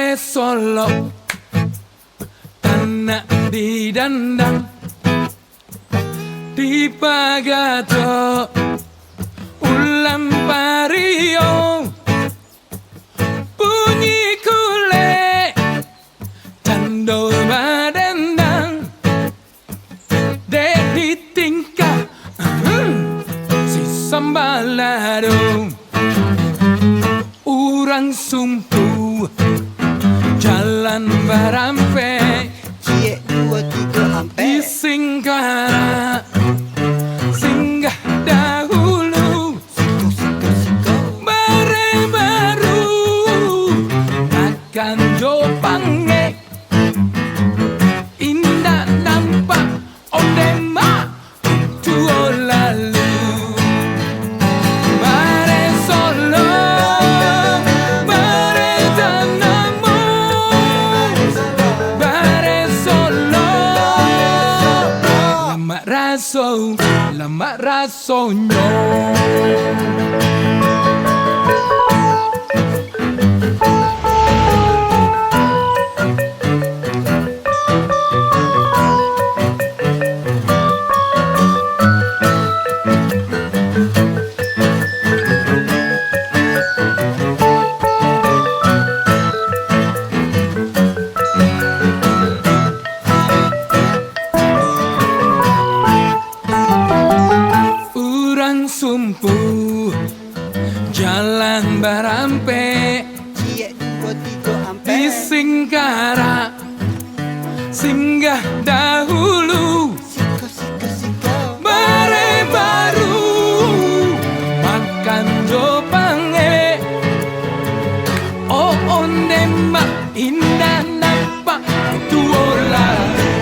Mare Solo tanah didandang di Pagato ulam pario bunyi kule candol badendang dek di tingkah si sambalado urang sumpu jalan barampe Cie 2 3 ampe di Singgara singgah dahulu Siko bare baru akan jopange indah nampak ondema tuo lalu bare Solo bare tanahmu bare Solo lama rasonyo. Sumpu jalan barampe Cie 2 3 ampe di Singgara singgah dahulu Siko bare baru makan jopange oh ondema indah nampak tuo lalu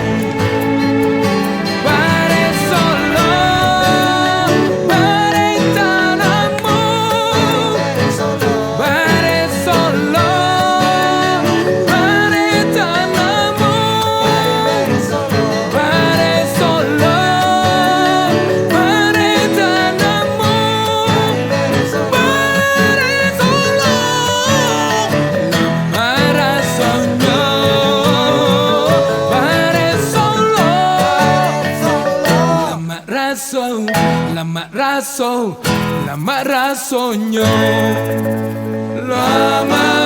bare Solo bare tanahmu bare Solo bare tanahmu bare Solo bare tanahmu bare Solo lama rasonyo lama